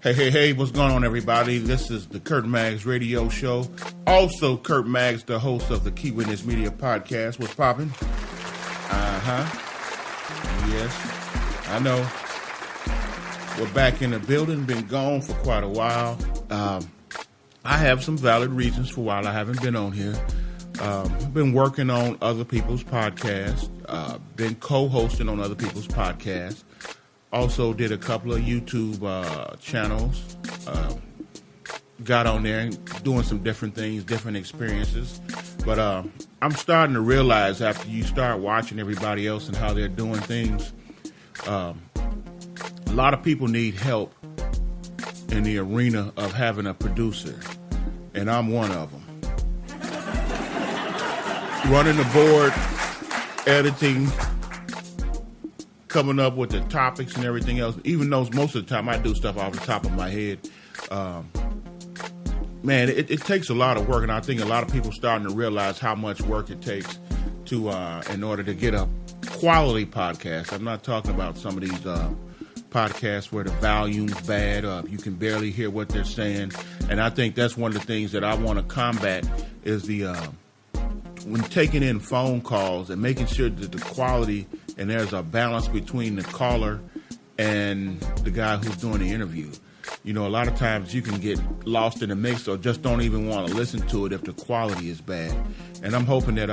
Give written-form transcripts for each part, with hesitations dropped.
Hey, what's going on, everybody? This is the Kurt Maggs Radio Show. Also, Kurt Maggs, the host of the Key Witness Media Podcast. What's poppin'? Yes, I know. We're back in the building. Been gone for quite a while. I have some valid reasons for why I haven't been on here. Been working on other people's podcasts. Been co-hosting on other people's podcasts. Also did a couple of YouTube channels. Got on there and doing some different things, different experiences. But I'm starting to realize after you start watching everybody else and how they're doing things, a lot of people need help in the arena of having a producer. And I'm one of them. Running the board, editing, coming up with the topics and everything else, even though most of the time I do stuff off the top of my head. Man, it takes a lot of work, and I think a lot of people starting to realize how much work it takes to in order to get a quality podcast. I'm not talking about some of these podcasts where the volume's bad, you can barely hear what they're saying. And I think that's one of the things that I want to combat is the when taking in phone calls and making sure that the quality and there's a balance between the caller and the guy who's doing the interview. You know, a lot of times you can get lost in the mix or just don't even want to listen to it if the quality is bad. And I'm hoping that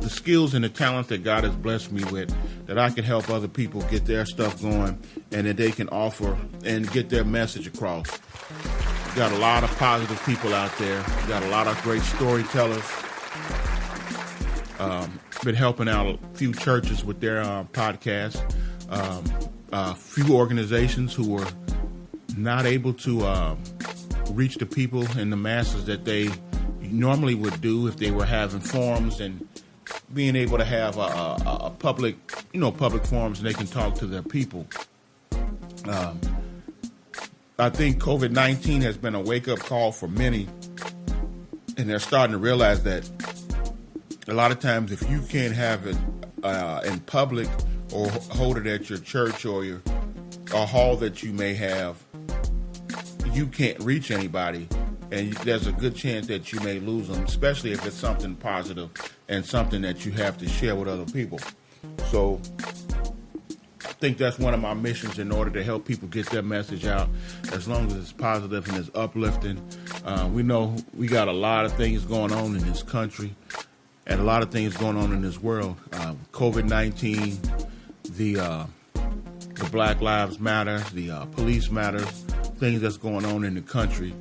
the skills and the talents that God has blessed me with, that I can help other people get their stuff going and that they can offer and get their message across. We got a lot of positive people out there. We got a lot of great storytellers. Been helping out a few churches with their podcasts. A few organizations who were not able to reach the people and the masses that they normally would do if they were having forums and being able to have a public forums and they can talk to their people. I think COVID-19 has been a wake-up call for many, and they're starting to realize that a lot of times if you can't have it in public or hold it at your church or a hall that you may have, you can't reach anybody, and there's a good chance that you may lose them, especially if it's something positive and something that you have to share with other people. So I think that's one of my missions in order to help people get their message out, as long as it's positive and it's uplifting. We know we got a lot of things going on in this country and a lot of things going on in this world. COVID-19, the Black Lives Matter, the police matters, things that's going on in the country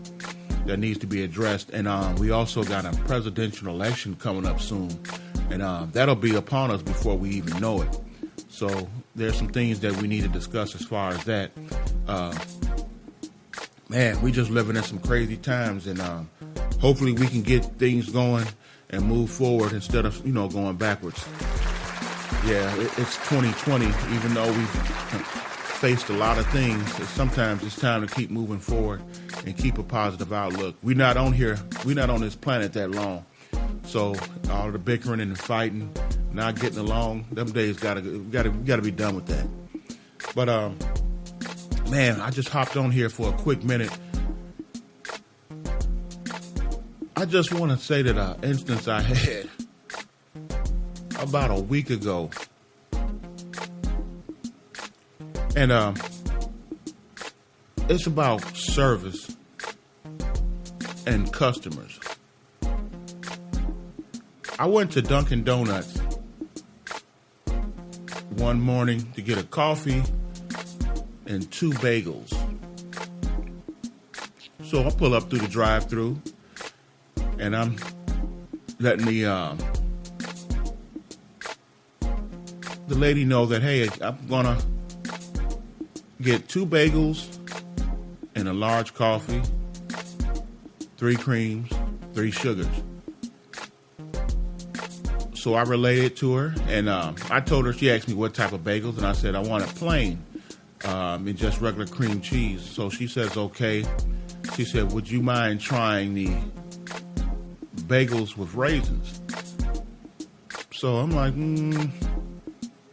that needs to be addressed. And we also got a presidential election coming up soon. And that'll be upon us before we even know it. So there's some things that we need to discuss as far as that. Man, we just living in some crazy times. And hopefully we can get things going and move forward instead of, going backwards. Yeah, it's 2020. Even though we've faced a lot of things, sometimes it's time to keep moving forward and keep a positive outlook. We're not on this planet that long. So all the bickering and the fighting, not getting along, them days gotta be done with that. But man, I just hopped on here for a quick minute. I just want to say that an instance I had about a week ago. And it's about service and customers. I went to Dunkin Donuts one morning to get a coffee and 2 bagels. So I pull up through the drive-thru and I'm letting the lady know that, hey, I'm gonna get 2 bagels and a large coffee, 3 creams, 3 sugars. So I relayed it to her, and I told her, she asked me what type of bagels, and I said I want it plain, and just regular cream cheese. So she says, okay. She said, would you mind trying the bagels with raisins? So I'm like,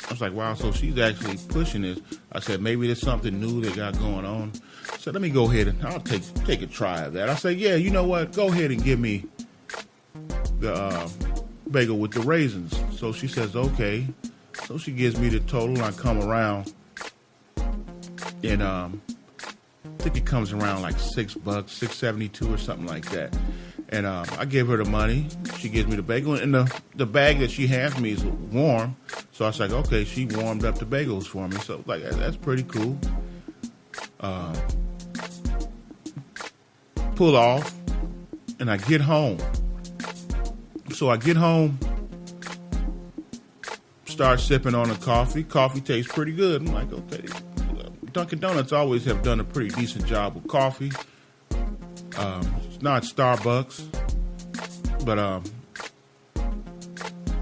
I was like, wow, so she's actually pushing this. I said, maybe there's something new they got going on. I said, let me go ahead and I'll take a try of that. I said, yeah, you know what? Go ahead and give me the bagel with the raisins. So she says, okay. So she gives me the total. I come around and I think it comes around like $6, $6.72 or something like that. And I give her the money. She gives me the bagel. And the bag that she hands me is warm. So I was like, okay, she warmed up the bagels for me. So like that's pretty cool. Pull off. And I get home. So I get home. Start sipping on the coffee. Coffee tastes pretty good. I'm like, okay. Dunkin Donuts always have done a pretty decent job with coffee. It's not Starbucks, but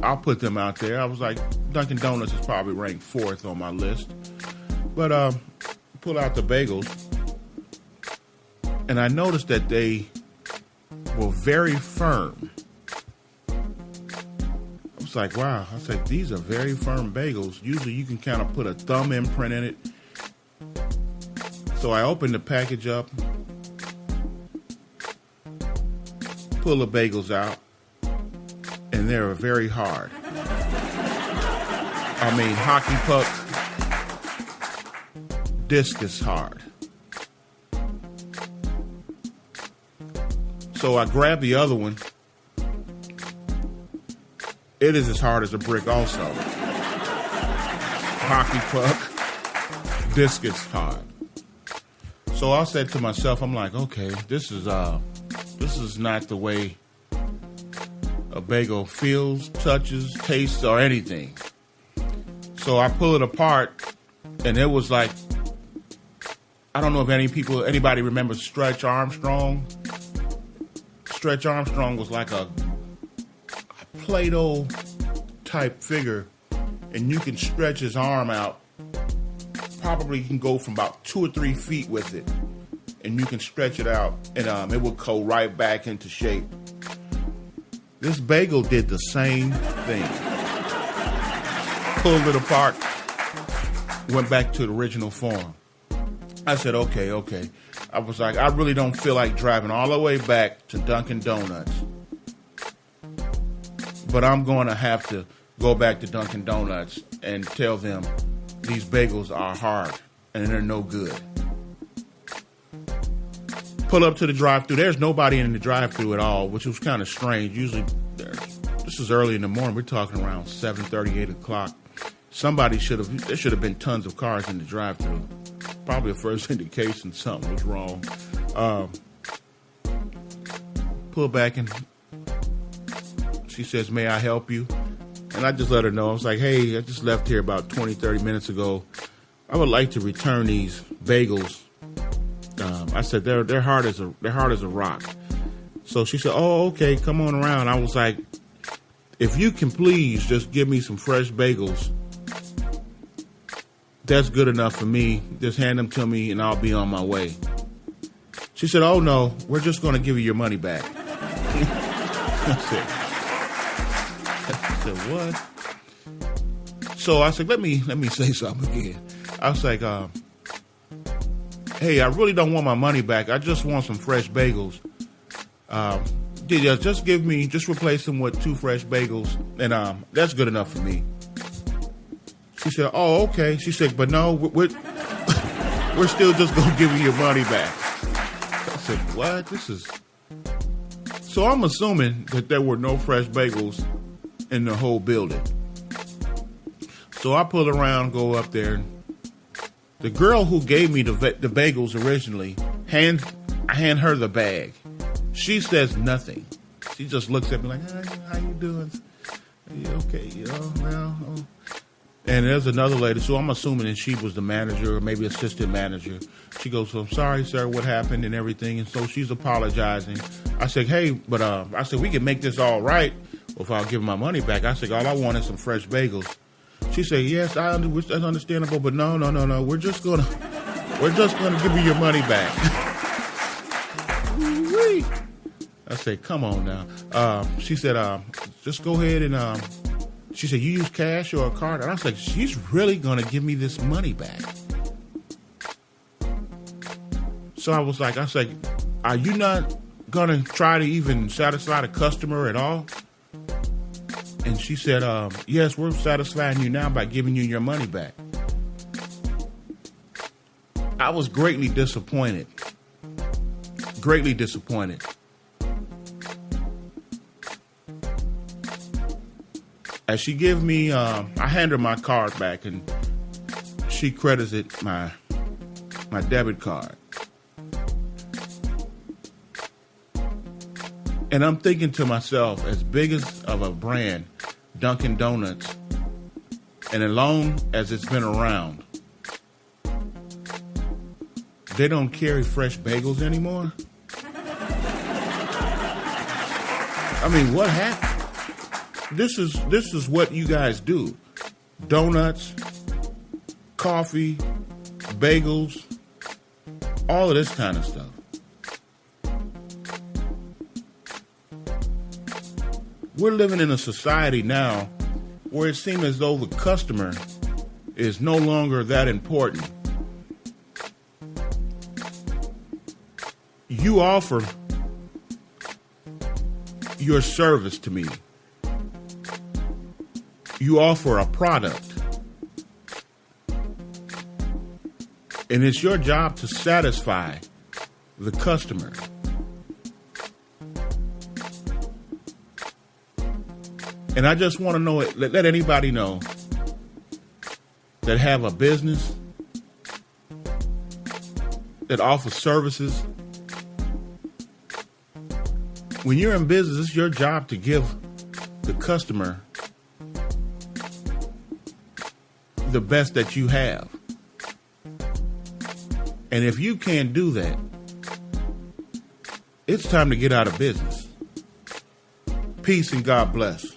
I'll put them out there. I was like, Dunkin Donuts is probably ranked 4th on my list. But pull out the bagels, and I noticed that they were very firm. I was like, wow. I was like, these are very firm bagels. Usually you can kind of put a thumb imprint in it. So I opened the package up, pull the bagels out, and they were very hard. I mean, hockey puck, discus hard. So I grabbed the other one. It is as hard as a brick also. Hockey puck, discus hard. So I said to myself, I'm like, okay, this is not the way a bagel feels, touches, tastes, or anything. So I pull it apart, and it was like, I don't know if anybody remembers Stretch Armstrong. Stretch Armstrong was like a Play-Doh type figure, and you can stretch his arm out. Probably you can go from about 2 or 3 feet with it, and you can stretch it out, and it will go right back into shape. This bagel did the same thing. Pulled it apart, went back to the original form. I said, okay. I was like, I really don't feel like driving all the way back to Dunkin Donuts, but I'm going to have to go back to Dunkin Donuts and tell them these bagels are hard and they're no good. Pull up to the drive-thru. There's nobody in the drive-thru at all, which was kind of strange. Usually, this is early in the morning. We're talking around 7:30, 8 o'clock. There should have been tons of cars in the drive-thru. Probably a first indication something was wrong. Pull back and she says, may I help you? And I just let her know. I was like, hey, I just left here about 20, 30 minutes ago. I would like to return these bagels. I said, they're hard as a rock. So she said, oh, okay, come on around. I was like, if you can please just give me some fresh bagels, that's good enough for me. Just hand them to me and I'll be on my way. She said, oh no, we're just going to give you your money back. I said, what? So I said, let me say something again. I was like, hey, I really don't want my money back. I just want some fresh bagels. Just replace them with 2 fresh bagels, and that's good enough for me. She said, oh, okay. She said, but no, we're still just going to give you your money back. I said, what? So I'm assuming that there were no fresh bagels in the whole building. So I pull around, go up there. The girl who gave me the bagels originally, I hand her the bag. She says nothing. She just looks at me like, hey, how you doing? Are you okay? Well. And there's another lady, so I'm assuming that she was the manager or maybe assistant manager. She goes, so I'm sorry, sir, what happened and everything. And so she's apologizing. I said, hey, but I said, we can make this all right if I'll give my money back. I said, all I want is some fresh bagels. She said, yes, that's understandable, but no. We're just gonna give you your money back. I said, come on now. She said, just go ahead and She said, you use cash or a card? And I was like, she's really going to give me this money back. So I was like, are you not going to try to even satisfy the customer at all? And she said, yes, we're satisfying you now by giving you your money back. I was greatly disappointed. Greatly disappointed. As she gave me, I handed her my card back, and she credited my debit card. And I'm thinking to myself, as big as of a brand, Dunkin Donuts, and as long as it's been around, they don't carry fresh bagels anymore? I mean, what happened? This is what you guys do. Donuts, coffee, bagels, all of this kind of stuff. We're living in a society now where it seems as though the customer is no longer that important. You offer your service to me. You offer a product. And it's your job to satisfy the customer. And I just want to know, let anybody know that have a business, that offers services. When you're in business, it's your job to give the customer the best that you have. And if you can't do that, it's time to get out of business. Peace and God bless.